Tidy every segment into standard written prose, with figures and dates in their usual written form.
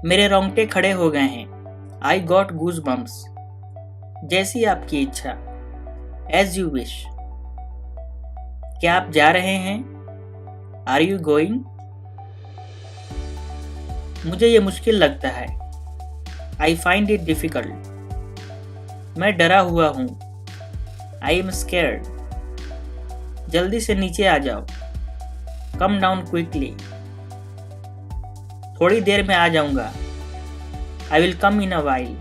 मेरे रोंगटे खड़े हो गए हैं। I got goose bumps. जैसी आपकी इच्छा। As you wish. क्या आप जा रहे हैं? Are you going? मुझे ये मुश्किल लगता है। I find it difficult. मैं डरा हुआ हूँ। I am scared. जल्दी से नीचे आ जाओ। Come down quickly. थोड़ी देर में आ जाऊंगा। I will come in a while.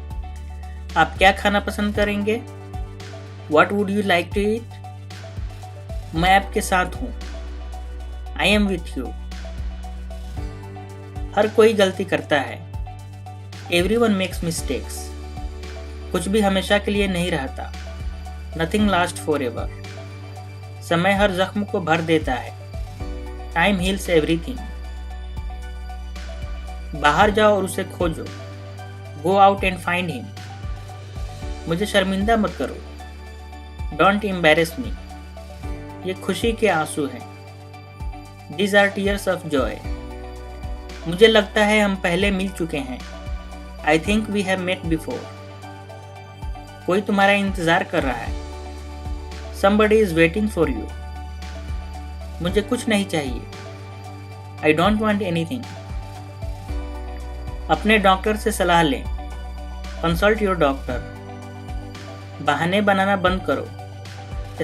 आप क्या खाना पसंद करेंगे? What would you like to eat? मैं आपके साथ हूँ। I am with you. हर कोई गलती करता है। Everyone makes mistakes. कुछ भी हमेशा के लिए नहीं रहता। Nothing last for ever. समय हर जख्म को भर देता है। Time heals everything. बाहर जाओ और उसे खोजो। Go out and find him. मुझे शर्मिंदा मत करो। Don't embarrass me. ये खुशी के आंसू हैं। These are tears of joy. मुझे लगता है हम पहले मिल चुके हैं। I think we have met before. कोई तुम्हारा इंतजार कर रहा है। Somebody is waiting for you. मुझे कुछ नहीं चाहिए। I don't want anything. अपने डॉक्टर से सलाह लें। Consult your doctor. बहाने बनाना बंद करो।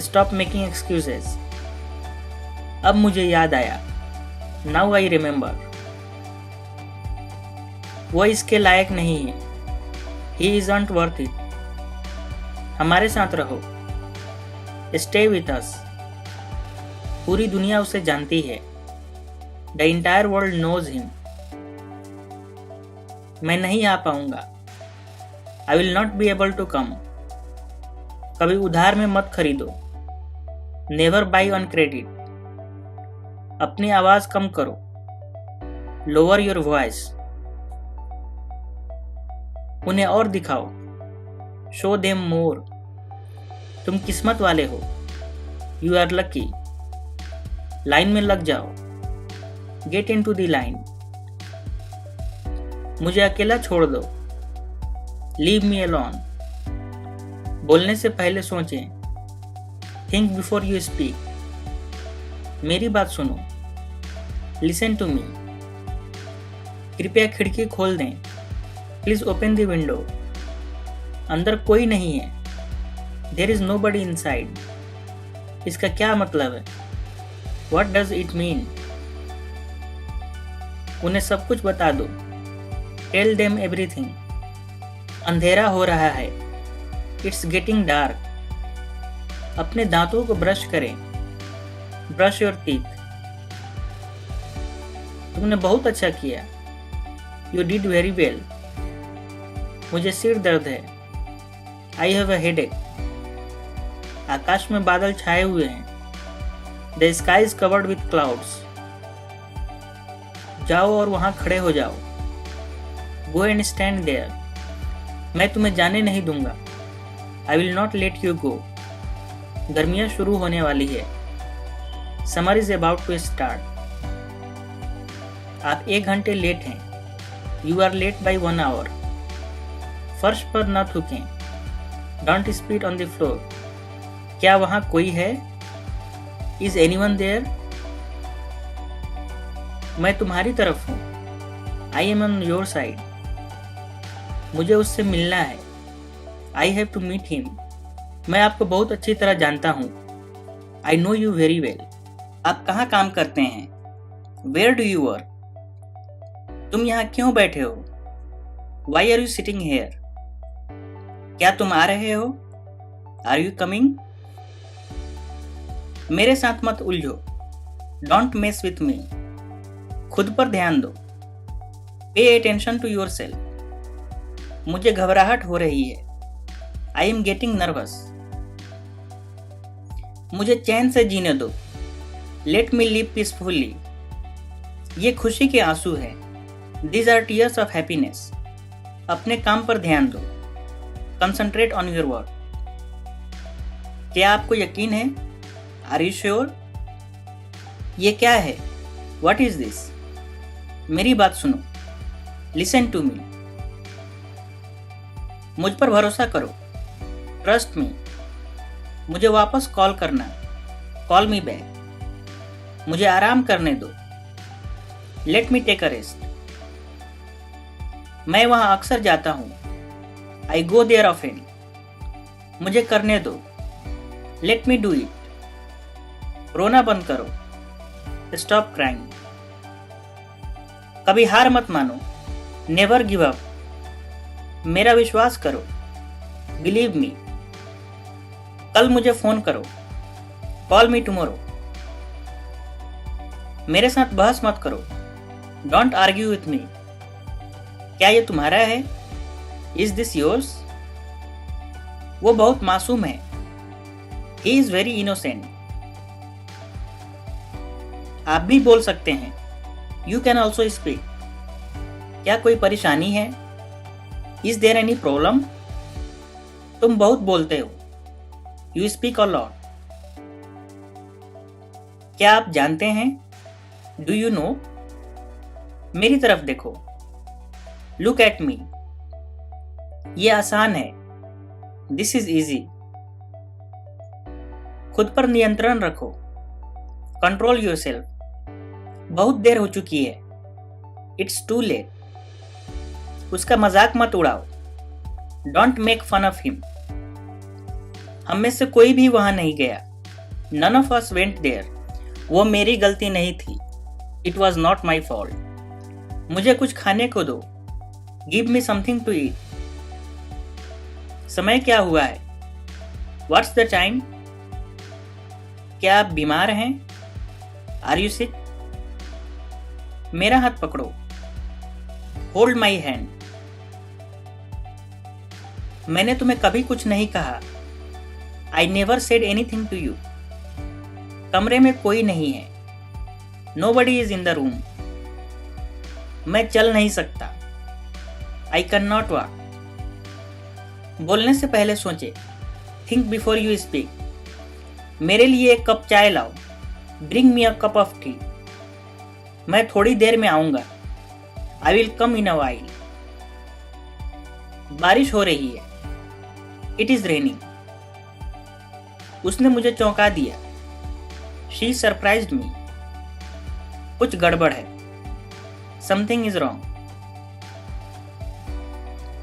Stop making excuses. अब मुझे याद आया। Now I remember. वो इसके लायक नहीं है। He isn't worth it. हमारे साथ रहो। Stay with us. पूरी दुनिया उसे जानती है। The entire world knows him. मैं नहीं आ पाऊंगा। I will not be able to come. कभी उधार में मत खरीदो। Never buy on credit. अपनी आवाज कम करो। Lower your voice. उन्हें और दिखाओ। Show them more. तुम किस्मत वाले हो। You are lucky. लाइन में लग जाओ। Get into the line. मुझे अकेला छोड़ दो। Leave me alone. बोलने से पहले सोचें। Think before you speak. मेरी बात सुनो। Listen to me. कृपया खिड़की खोल दें। Please open the window. अंदर कोई नहीं है। There is nobody inside. इसका क्या मतलब है? What does it mean? उन्हें सब कुछ बता दो। Tell them everything. अंधेरा हो रहा है। It's getting dark. अपने दांतों को ब्रश करें। Brush your teeth. तुमने बहुत अच्छा किया। You did very well. मुझे सिर दर्द है। I have a headache. आकाश में बादल छाए हुए हैं। The sky is covered with clouds. जाओ और वहां खड़े हो जाओ। Go and stand there. मैं तुम्हें जाने नहीं दूंगा। I will not let you go. गर्मियाँ शुरू होने वाली है। Summer is about to start. आप 1 घंटे लेट हैं। You are late by 1 hour. फर्श पर न थूकें। Don't spit on the floor. क्या वहाँ कोई है? Is anyone there? मैं तुम्हारी तरफ हूँ। I am on your side. मुझे उससे मिलना है। I have to meet him. मैं आपको बहुत अच्छी तरह जानता हूँ। I know you very well. आप कहाँ काम करते हैं? Where do you work? तुम यहाँ क्यों बैठे हो? Why are you sitting here? क्या तुम आ रहे हो? Are you coming? मेरे साथ मत उलझो। Don't mess with me. खुद पर ध्यान दो। Pay attention to yourself. मुझे घबराहट हो रही है। I am getting nervous. मुझे चैन से जीने दो। Let me live peacefully. ये खुशी के आंसू हैं। These are tears of happiness. अपने काम पर ध्यान दो। Concentrate on your work. क्या आपको यकीन है? Are you sure? ये क्या है? What is this? मेरी बात सुनो। Listen to me. मुझ पर भरोसा करो, ट्रस्ट मी। मुझे वापस कॉल करना, कॉल मी बैक। मुझे आराम करने दो, let me take a rest. मैं वहां अक्सर जाता हूं, आई गो देयर ऑफेन। मुझे करने दो, लेट मी डू इट। रोना बंद करो, स्टॉप क्राइंग। कभी हार मत मानो, नेवर गिव अप। मेरा विश्वास करो, बिलीव मी। कल मुझे फोन करो, कॉल मी टुमारो। मेरे साथ बहस मत करो, डोंट आर्ग्यू विथ मी। क्या ये तुम्हारा है? Is this yours? वो बहुत मासूम है, ही इज वेरी इनोसेंट। आप भी बोल सकते हैं, यू कैन ऑल्सो स्पीक। क्या कोई परेशानी है? Is there any problem? तुम बहुत बोलते हो, यू स्पीक अ लॉट। क्या आप जानते हैं? Do you know? मेरी तरफ देखो, लुक एट मी। ये आसान है, दिस इज इजी। खुद पर नियंत्रण रखो, कंट्रोल योरसेल्फ। बहुत देर हो चुकी है, इट्स टू लेट। उसका मजाक मत उड़ाओ, don't make fun of him. हम में से कोई भी वहां नहीं गया, none of us went there. वो मेरी गलती नहीं थी, it was not my fault. मुझे कुछ खाने को दो, give me something to eat. समय क्या हुआ है? What's the time? क्या आप बीमार हैं? Are you sick? मेरा हाथ पकड़ो, होल्ड माई हैंड। मैंने तुम्हें कभी कुछ नहीं कहा, I never said anything to you. कमरे में कोई नहीं है, nobody is in the room. मैं चल नहीं सकता, आई कैन नॉट वॉक। बोलने से पहले सोचे, थिंक बिफोर यू स्पीक। मेरे लिए एक कप चाय लाओ, bring me a cup of T. मैं थोड़ी देर में आऊंगा, आई will come in a while. बारिश हो रही है, इट इज रेनिंग। उसने मुझे चौंका दिया, शी सरप्राइज्ड मी। कुछ गड़बड़ है, समथिंग इज रॉन्ग।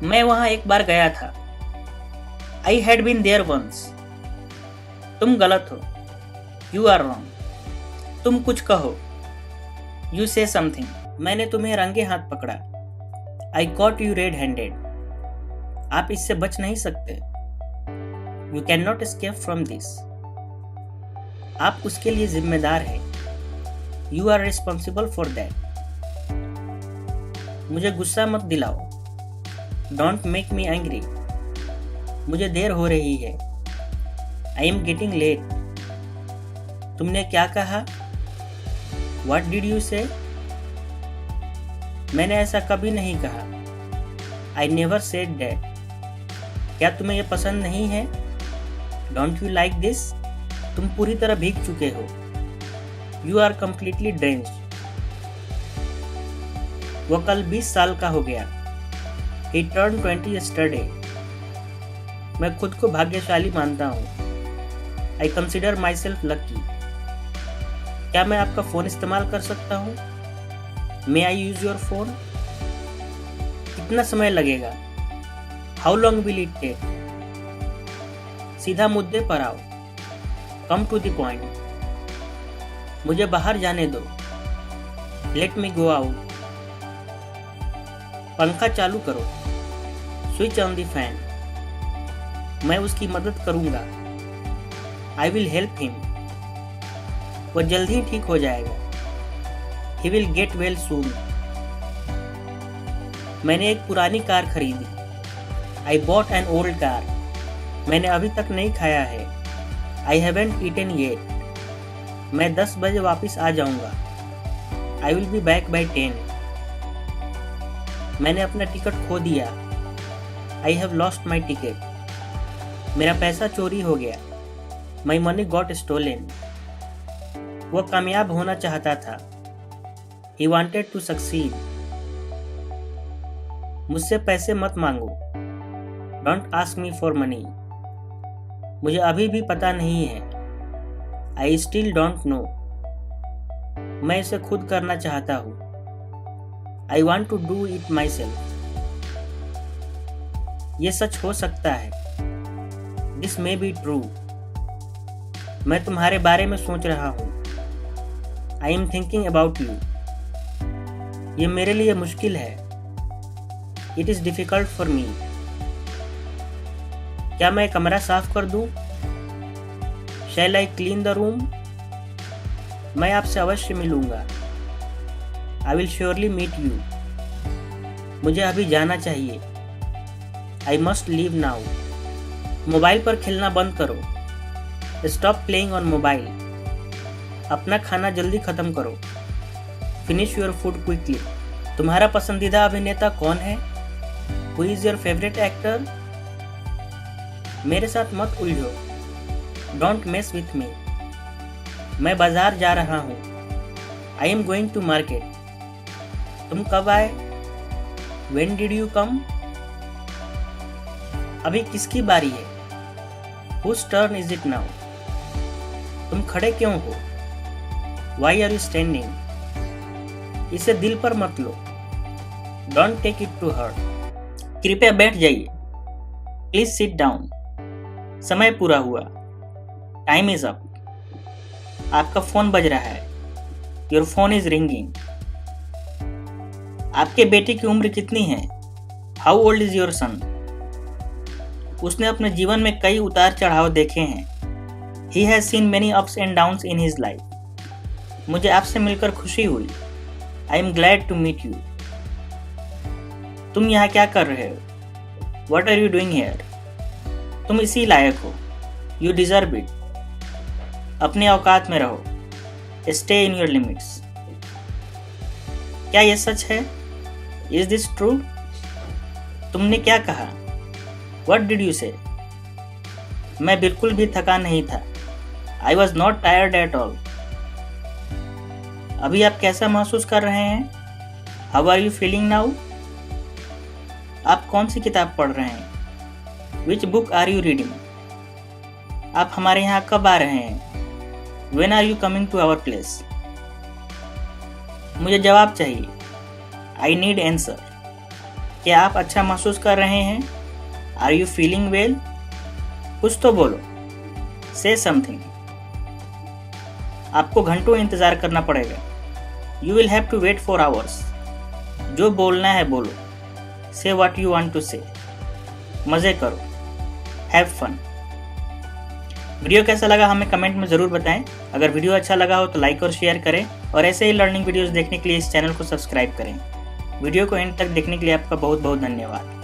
मैं वहां एक बार गया था, I had been there once. तुम गलत हो, यू आर रॉन्ग। तुम कुछ कहो, यू से समथिंग। मैंने तुम्हें रंगे हाथ पकड़ा, I caught you red handed. आप इससे बच नहीं सकते, you can not escape from this. आप उसके लिए जिम्मेदार हैं, you are responsible for that. मुझे गुस्सा मत दिलाओ, डोंट मेक मी एंग्री। मुझे देर हो रही है, आई एम गेटिंग लेट। तुमने क्या कहा? What did you say? मैंने ऐसा कभी नहीं कहा, I never said that. क्या तुम्हें यह पसंद नहीं है? Don't you like this? तुम पूरी तरह भीग चुके हो, You are completely drenched. वो कल 20 साल का हो गया, He turned 20 yesterday. मैं खुद को भाग्यशाली मानता हूँ, I consider myself lucky. क्या मैं आपका फोन इस्तेमाल कर सकता हूँ? May I use your phone? कितना समय लगेगा? How long will it take? सीधा मुद्दे पर आओ, कम टू द पॉइंट। मुझे बाहर जाने दो, लेट मी गो आउट। पंखा चालू करो, स्विच ऑन द फैन। मैं उसकी मदद करूंगा, आई विल हेल्प हिम। वो जल्द ही ठीक हो जाएगा, he will get well soon. मैंने एक पुरानी कार खरीदी, I bought an old car. मैंने अभी तक नहीं खाया है, आई हैवेंट ईटन येट। मैं 10 बजे वापस आ जाऊंगा, I will be back by 10। मैंने अपना टिकट खो दिया, I have lost my ticket. मेरा पैसा चोरी हो गया, माई मनी गॉट स्टोलन। वो कामयाब होना चाहता था, he wanted to succeed. मुझसे पैसे मत मांगो। Don't ask me for money. मुझे अभी भी पता नहीं है। I still don't know. मैं इसे खुद करना चाहता हूँ। I want to do it myself. ये सच हो सकता है। This may be true. मैं तुम्हारे बारे में सोच रहा हूँ। I am thinking about you. ये मेरे लिए मुश्किल है। It is difficult for me. क्या मैं कमरा साफ कर दूं? शैल आई क्लीन द रूम? मैं आपसे अवश्य मिलूंगा। I will surely meet you. मुझे अभी जाना चाहिए। I must leave now. Mobile पर खेलना बंद करो। Stop playing on mobile. अपना खाना जल्दी खत्म करो। Finish your food quickly. तुम्हारा पसंदीदा अभिनेता कौन है? Who is your favourite actor? मेरे साथ मत उलझो। Don't mess with me. मैं बाजार जा रहा हूँ। I am going to market. तुम कब आए? When did you come? अभी किसकी बारी है? Whose turn is it now? तुम खड़े क्यों हो? Why are you standing? इसे दिल पर मत लो। Don't take it to heart. कृपया बैठ जाइए। Please sit down. समय पूरा हुआ। Time is up. आपका फोन बज रहा है। Your phone is ringing. आपके बेटे की उम्र कितनी है? How old is your son? उसने अपने जीवन में कई उतार चढ़ाव देखे हैं। He has seen many ups and downs in his life. मुझे आपसे मिलकर खुशी हुई। I am glad to meet you. तुम यहाँ क्या कर रहे हो? What are you doing here? तुम इसी लायक हो। You deserve it. अपने औकात में रहो। Stay in your limits. क्या यह सच है? Is this true? तुमने क्या कहा? वट डिड यू से? मैं बिल्कुल भी थका नहीं था। I was not tired at all. अभी आप कैसा महसूस कर रहे हैं? How are you feeling now? आप कौन सी किताब पढ़ रहे हैं? Which book are you reading? आप हमारे यहाँ कब आ रहे हैं? When are you coming to our place? मुझे जवाब चाहिए। I need answer. क्या आप अच्छा महसूस कर रहे हैं? Are you feeling well? कुछ तो बोलो। Say something. आपको घंटों इंतजार करना पड़ेगा। You will have to wait for hours. जो बोलना है बोलो। Say what you want to say. मजे करो। Have fun. वीडियो कैसा लगा हमें कमेंट में ज़रूर बताएं। अगर वीडियो अच्छा लगा हो तो लाइक और शेयर करें और ऐसे ही लर्निंग वीडियोस देखने के लिए इस चैनल को सब्सक्राइब करें। वीडियो को एंड तक देखने के लिए आपका बहुत बहुत धन्यवाद।